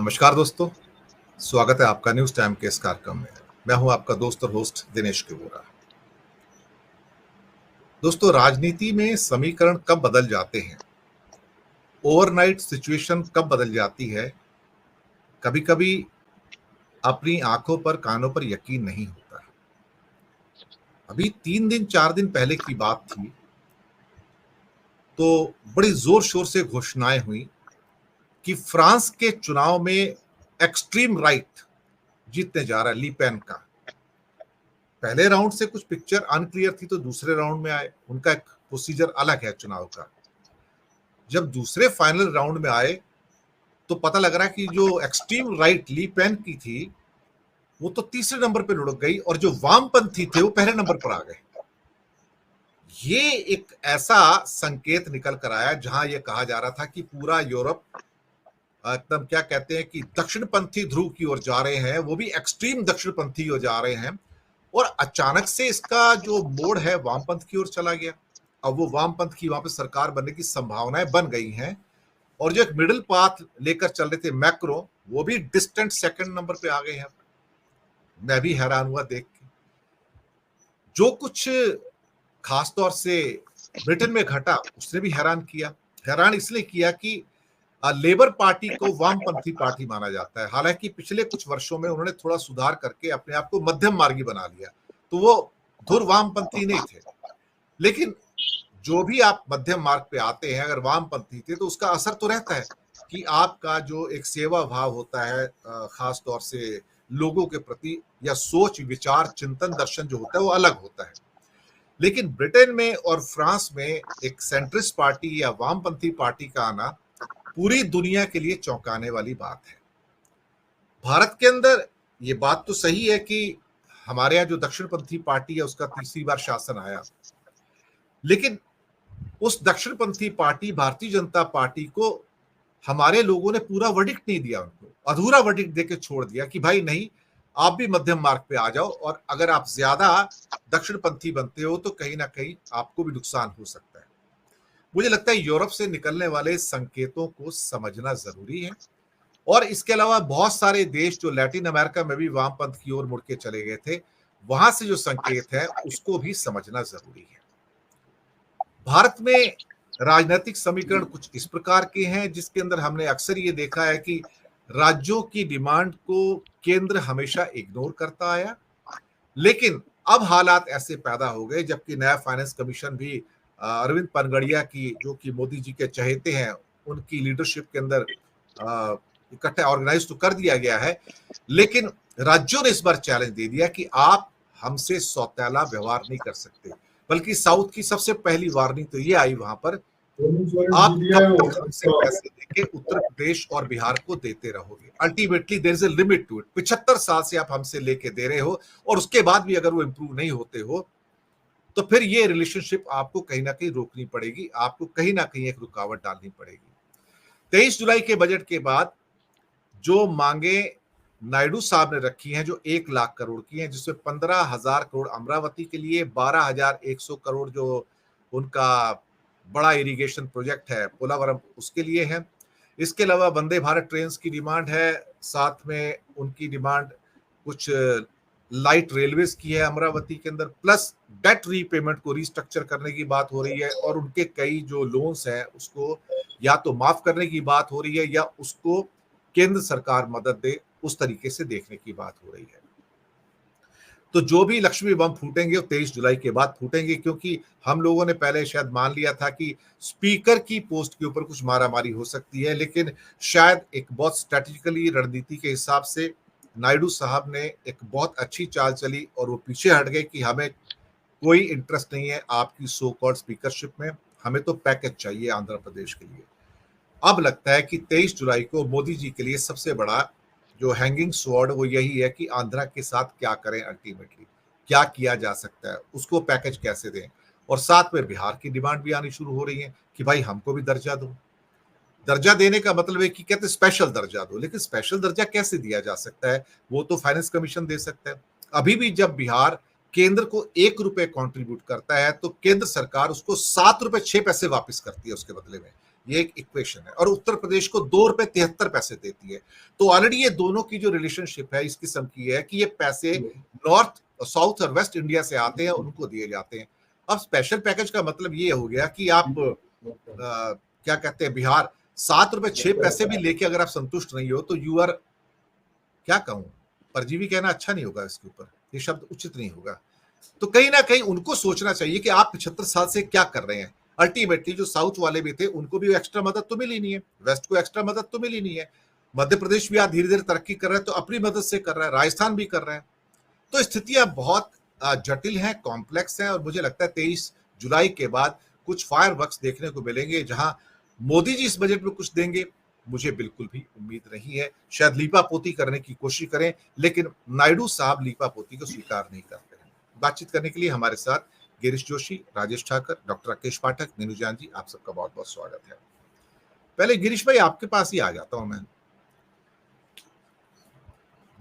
नमस्कार दोस्तों, स्वागत है आपका न्यूज़ टाइम के इस कार्यक्रम में। मैं हूं आपका दोस्त और होस्ट दिनेश किबोरा। दोस्तों, राजनीति में समीकरण कब बदल जाते हैं, ओवरनाइट सिचुएशन कब बदल जाती है, कभी-कभी अपनी आंखों पर कानों पर यकीन नहीं होता। अभी 3 दिन 4 दिन पहले की बात थी, तो बड़ी जोर-शोर से घोषणाएं हुई कि फ्रांस के चुनाव में एक्सट्रीम राइट जीतने जा रहा है, ली पेन का। पहले राउंड से कुछ पिक्चर अनक्लियर थी, तो दूसरे राउंड में आए। उनका एक प्रोसीजर अलग है चुनाव का। जब दूसरे फाइनल राउंड में आए तो पता लग रहा है कि जो एक्सट्रीम राइट ली पेन की थी वो तो तीसरे नंबर पे लुढ़क गई और जो वामपंथी थे वो पहले नंबर पर आ गए। ये एक ऐसा संकेत निकल कर आया जहां ये कहा जा रहा था कि पूरा यूरोप एकदम क्या कहते हैं कि दक्षिणपंथी ध्रुव की ओर जा रहे हैं, वो भी एक्सट्रीम दक्षिणपंथी ओर जा रहे हैं। और अचानक से इसका जो मोड़ है वामपंथ की ओर चला गया। अब वो वामपंथ की वहां पे सरकार बनने की संभावनाएं बन गई हैं। और जो एक मिडिल पाथ लेकर चल रहे थे मैक्रो, वो भी डिस्टेंट सेकंड नंबर पे आ गए हैं। मैं भी हैरान हुआ देख के। जो कुछ खासतौर से ब्रिटेन में घटा उसने भी हैरान किया। हैरान इसलिए किया कि लेबर पार्टी को वामपंथी पार्टी माना जाता है। हालांकि पिछले कुछ वर्षों में उन्होंने थोड़ा सुधार करके अपने आप को मध्यम मार्गी बना लिया, तो वो धुर वामपंथी नहीं थे। लेकिन जो भी आप मध्यम मार्ग पे आते हैं, अगर वामपंथी थे तो उसका असर तो रहता है कि आपका जो एक सेवा भाव होता है खास तौर से लोगों के प्रति, या सोच विचार चिंतन दर्शन जो होता है वो अलग होता है। लेकिन ब्रिटेन में और फ्रांस में एक सेंट्रिस्ट पार्टी या वामपंथी पार्टी का आना पूरी दुनिया के लिए चौंकाने वाली बात है। भारत के अंदर ये बात तो सही है कि हमारे यहाँ जो दक्षिणपंथी पार्टी है उसका तीसरी बार शासन आया, लेकिन उस दक्षिणपंथी पार्टी भारतीय जनता पार्टी को हमारे लोगों ने पूरा वर्डिक्ट नहीं दिया, उनको अधूरा वर्डिक्ट देके छोड़ दिया कि भाई नहीं, आप भी मध्यम मार्ग पे आ जाओ, और अगर आप ज्यादा दक्षिणपंथी बनते हो तो कहीं ना कहीं आपको भी नुकसान हो सकता है। मुझे लगता है यूरोप से निकलने वाले संकेतों को समझना जरूरी है। और इसके अलावा बहुत सारे देश जो लैटिन अमेरिका में भी वामपंथ की ओर मुड़ के चले गए थे, वहां से जो संकेत है उसको भी समझना जरूरी है। भारत में राजनीतिक समीकरण कुछ इस प्रकार के हैं जिसके अंदर हमने अक्सर ये देखा है कि राज्यों की डिमांड को केंद्र हमेशा इग्नोर करता आया। लेकिन अब हालात ऐसे पैदा हो गए, जबकि नया फाइनेंस कमीशन भी अरविंद पनगड़िया की, जो कि मोदी जी के चहेते हैं, उनकी लीडरशिप के अंदर इकट्ठा ऑर्गेनाइज तो कर दिया गया है। लेकिन राज्यों ने इस बार चैलेंज दे दिया कि आप हमसे सौतेला व्यवहार नहीं कर सकते। बल्कि साउथ की सबसे पहली वार्निंग तो ये आई वहां पर, आप कब तक हमसे पैसे लेके उत्तर प्रदेश और बिहार को देते रहोगे? Ultimately there is a limit to it. 75 साल से आप हमसे लेके दे रहे हो और उसके बाद भी अगर वो इंप्रूव नहीं होते हो तो फिर ये रिलेशनशिप आपको कहीं ना कहीं रोकनी पड़ेगी, आपको कहीं ना कहीं एक रुकावट डालनी पड़ेगी। 23 जुलाई के बजट के बाद जो मांगे नायडू साहब ने रखी हैं, जो 1 लाख करोड़ की हैं, जिसमें 15,000 करोड़ अमरावती के लिए, 12,100 करोड़ जो उनका बड़ा इरिगेशन प्रोजेक्ट है पोलावरम उसके लिए है। इसके अलावा वंदे भारत ट्रेन की डिमांड है, साथ में उनकी डिमांड कुछ लाइट रेलवेज की है अमरावती के अंदर, प्लस डेट रीपेमेंट को रिस्ट्रक्चर करने की बात हो रही है, और उनके कई जो लोन्स हैं उसको या तो माफ करने की बात हो रही है या उसको केंद्र सरकार मदद दे, उस तरीके से देखने की बात हो रही है। तो जो भी लक्ष्मी बम फूटेंगे वो 23 जुलाई के बाद फूटेंगे, क्योंकि हम लोगों ने पहले शायद मान लिया था कि स्पीकर की पोस्ट के ऊपर कुछ मारामारी हो सकती है, लेकिन शायद एक बहुत स्ट्रेटेजिकली रणनीति के हिसाब से नायडू साहब ने एक बहुत अच्छी चाल चली और वो पीछे हट गए कि हमें कोई इंटरेस्ट नहीं है आपकी सो कॉल्ड स्पीकरशिप में, हमें तो पैकेज चाहिए आंध्र प्रदेश के लिए। अब लगता है कि 23 जुलाई को मोदी जी के लिए सबसे बड़ा जो हैंगिंग स्वॉर्ड वो यही है कि आंध्रा के साथ क्या करें, अल्टीमेटली क्या किया जा सकता है, उसको पैकेज कैसे दें। और साथ में बिहार की डिमांड भी आनी शुरू हो रही है कि भाई हमको भी दर्जा दो। दर्जा देने का मतलब है कि कहते स्पेशल दर्जा दो, लेकिन स्पेशल दर्जा कैसे दिया जा सकता है? वो तो फाइनेंस कमीशन दे सकता है। अभी भी जब बिहार केंद्र को 1 रुपए कंट्रीब्यूट करता है तो केंद्र सरकार उसको 7 रुपए 6 पैसे वापस करती है उसके बदले में। ये एक इक्वेशन है। और उत्तर प्रदेश को 2 रुपए 73 पैसे देती है। तो ऑलरेडी ये दोनों की जो रिलेशनशिप है इस किस्म की है कि ये पैसे नॉर्थ, साउथ और वेस्ट इंडिया से आते हैं, उनको दिए जाते हैं। अब स्पेशल पैकेज का मतलब ये हो गया कि आप क्या कहते हैं, बिहार 7 रुपए 6 पैसे भी लेके अगर आप संतुष्ट नहीं हो तो यू आर, क्या कहूं, परजीवी कहना अच्छा नहीं होगा, इसके ऊपर ये शब्द उचित नहीं होगा। तो कहीं ना कहीं उनको सोचना चाहिए कि आप 75 साल से क्या कर रहे हैं। अल्टीमेटली जो साउथ वाले भी थे उनको भी एक्स्ट्रा मदद तो मिली नहीं है, वेस्ट को एक्स्ट्रा मदद तो मिली नहीं है। मध्य प्रदेश भी आज धीरे धीरे तरक्की कर रहा है तो अपनी मदद से कर रहा है, राजस्थान भी कर रहा है। तो स्थितियां बहुत जटिल हैं, कॉम्प्लेक्स हैं, और मुझे लगता है 23 जुलाई के बाद कुछ फायर वर्क्स देखने को मिलेंगे। जहां मोदी जी इस बजट में कुछ देंगे मुझे बिल्कुल भी उम्मीद नहीं है। शायद लीपापोती करने की कोशिश करें, लेकिन नायडू साहब लीपापोती को स्वीकार नहीं करते हैं। बातचीत करने के लिए हमारे साथ गिरीश जोशी, राजेश ठाकर, डॉक्टर राकेश पाठक, नीनू जान जी, आप सबका बहुत बहुत स्वागत है। पहले गिरीश भाई आपके पास ही आ जाता हूं मैं।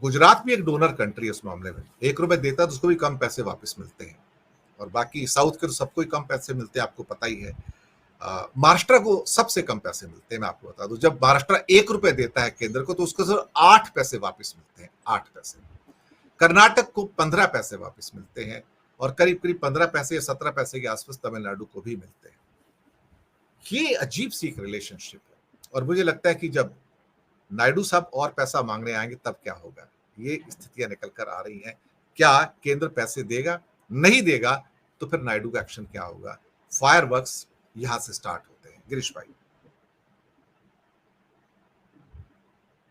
गुजरात भी एक डोनर कंट्री है इस मामले में। 1 रुपए देता है तो उसको भी कम पैसे वापस मिलते हैं, और बाकी साउथ के तो सबको ही कम पैसे मिलते हैं, आपको पता ही है। महाराष्ट्र को सबसे कम पैसे मिलते हैं, मैं आपको बता दूं। जब महाराष्ट्र 1 रुपए देता है केंद्र को तो उसको सिर्फ 8 पैसे वापस मिलते हैं, 8 पैसे। कर्नाटक को 15 पैसे वापस मिलते हैं, और करीब करीब 15 पैसे या 17 पैसे के आसपास तमिलनाडु को भी मिलते हैं। ये अजीब सी एक रिलेशनशिप है, और मुझे लगता है कि जब नायडू साहब और पैसा मांगने आएंगे तब क्या होगा। ये स्थितियां निकल कर आ रही हैं। क्या केंद्र पैसे देगा, नहीं देगा तो फिर नायडू का एक्शन क्या होगा। फायर वर्क्स यहां से स्टार्ट होते हैं। गिरीश भाई।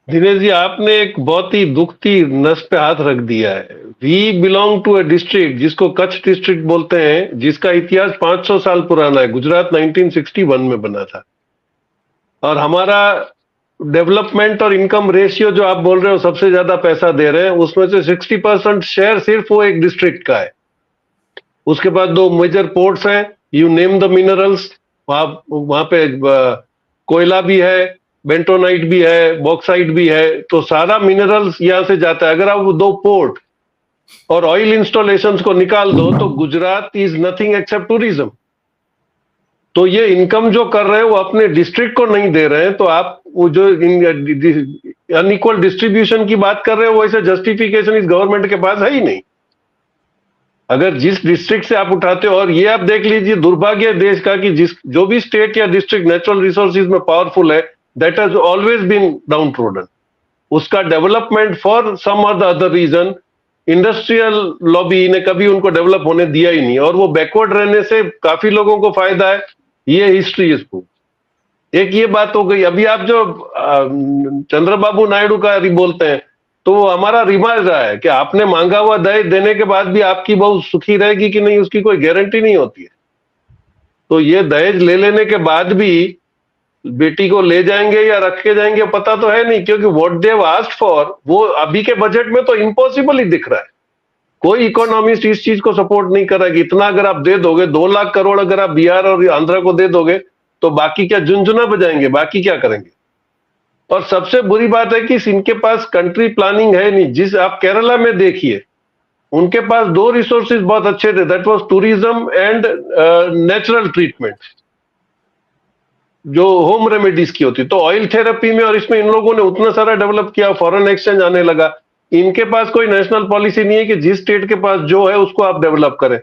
दिनेश जी, आपने एक बहुत ही दुखती नस पे हाथ रख दिया है। We belong to a district जिसको कच्छ डिस्ट्रिक्ट बोलते हैं, जिसका इतिहास 500 साल पुराना है। गुजरात 1961 में बना था, और हमारा डेवलपमेंट और इनकम रेशियो जो आप बोल रहे हो सबसे ज्यादा पैसा दे रहे हैं, उसमें से 60% शेयर सिर्फ वो एक डिस्ट्रिक्ट का है। उसके बाद 2 मेजर पोर्ट्स हैं, यू नेम द मिनरल्स, वहां पे कोयला भी है, बेंटोनाइट भी है, बॉक्साइट भी है, तो सारा मिनरल्स यहां से जाता है। अगर आप वो 2 पोर्ट और ऑयल इंस्टॉलेशंस को निकाल दो तो Gujarat is nothing accept tourism. तो ये इनकम जो कर रहे हैं वो अपने डिस्ट्रिक्ट को नहीं दे रहे हैं। तो आप वो जो अनइक्वल डिस्ट्रीब्यूशन की बात कर रहे हो, वैसे जस्टिफिकेशन इस गवर्नमेंट के पास है ही नहीं। अगर जिस डिस्ट्रिक्ट से आप उठाते हो, और ये आप देख लीजिए दुर्भाग्य देश का कि जो भी स्टेट या डिस्ट्रिक्ट नेचुरल रिसोर्सेज में पावरफुल है, that has always been downtrodden. उसका डेवलपमेंट फॉर सम और the other region industrial lobby ने कभी उनको डेवलप होने दिया ही नहीं, और वो बैकवर्ड रहने से काफी लोगों को फायदा है। ये हिस्ट्री इज प्रूफ। एक ये बात हो गई। अभी आप जो चंद्रबाबू नायडू का बोलते हैं, तो वो हमारा रिवाज रहा है कि आपने मांगा हुआ दहेज देने के बाद भी आपकी बहू सुखी रहेगी कि नहीं, उसकी कोई गारंटी नहीं होती है। तो ये दहेज ले लेने के बाद भी बेटी को ले जाएंगे या रख के जाएंगे पता तो है नहीं, क्योंकि what they have asked for वो अभी के बजट में तो इम्पॉसिबल ही दिख रहा है। कोई इकोनॉमिस्ट इस चीज को सपोर्ट नहीं कर रहा है कि इतना अगर आप दे दोगे, 2 लाख करोड़ अगर आप बिहार और आंध्र को दे दोगे तो बाकी क्या झुंझुना बजाएंगे, बाकी क्या करेंगे। और सबसे बुरी बात है कि इनके पास कंट्री प्लानिंग है नहीं। जिस आप केरला में देखिए, उनके पास 2 रिसोर्सेज बहुत अच्छे थे, that was tourism and natural treatment, जो होम रेमेडीज की होती। तो ऑयल थेरेपी में और इसमें इन लोगों ने उतना सारा डेवलप किया, फॉरेन एक्सचेंज आने लगा। इनके पास कोई नेशनल पॉलिसी नहीं है कि जिस स्टेट के पास जो है उसको आप डेवलप करें।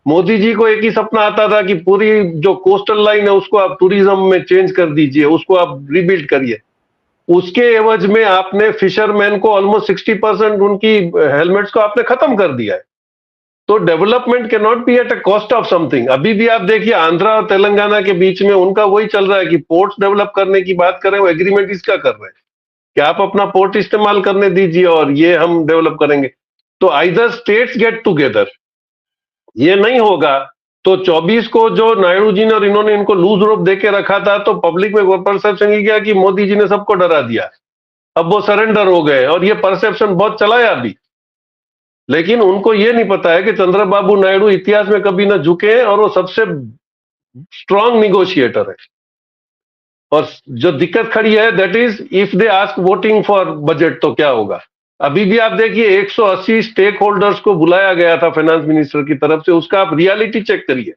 मोदी जी को एक ही सपना आता था कि पूरी जो कोस्टल लाइन है उसको आप टूरिज्म में चेंज कर दीजिए, उसको आप रिबिल्ड करिए। उसके एवज में आपने फिशरमैन को ऑलमोस्ट 60% उनकी हेलमेट्स को आपने खत्म कर दिया है। तो development can not be at a cost of something. अभी भी आप देखिए आंध्रा और तेलंगाना के बीच में उनका वही चल रहा है कि पोर्ट्स डेवलप करने की बात करें, वो एग्रीमेंट इसका कर रहे हैं कि आप अपना पोर्ट इस्तेमाल करने दीजिए और ये हम डेवलप करेंगे। तो आइदर स्टेट्स गेट टुगेदर, ये नहीं होगा तो 24 को जो नायडू जी ने और इन्होंने इनको लूज रोप देके रखा था, तो पब्लिक में परसेप्शन ही क्या कि मोदी जी ने सबको डरा दिया, अब वो सरेंडर हो गए, और ये परसेप्शन बहुत चला है अभी। लेकिन उनको ये नहीं पता है कि चंद्रबाबू नायडू इतिहास में कभी ना झुके हैं और वो सबसे स्ट्रॉन्ग निगोशिएटर है। और जो दिक्कत खड़ी है that is if they ask voting for budget तो क्या होगा। अभी भी आप देखिए 180 स्टेक होल्डर्स को बुलाया गया था फाइनेंस मिनिस्टर की तरफ से, उसका आप रियलिटी चेक करिए।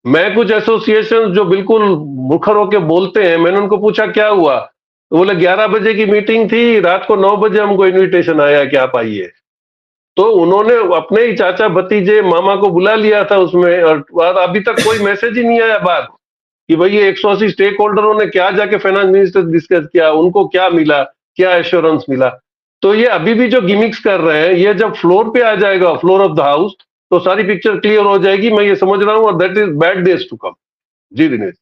मैं कुछ एसोसिएशन जो बिल्कुल मुखर होके बोलते हैं, मैंने उनको पूछा क्या हुआ, तो बोले 11 बजे की मीटिंग थी, रात को 9 बजे हमको इनविटेशन आया कि आप आइए। तो उन्होंने अपने ही चाचा भतीजे मामा को बुला लिया था उसमें, और अभी तक कोई मैसेज ही नहीं आया बात कि भाई ये 180 स्टेक होल्डरों ने क्या जाके फाइनेंस मिनिस्टर डिस्कस किया, उनको क्या मिला, क्या एश्योरेंस मिला। तो ये अभी भी जो गिमिक्स कर रहे हैं, ये जब फ्लोर पे आ जाएगा, फ्लोर ऑफ द हाउस, तो सारी पिक्चर क्लियर हो जाएगी, मैं ये समझ रहा हूँ, और that is bad days to come. Ji Dinesh.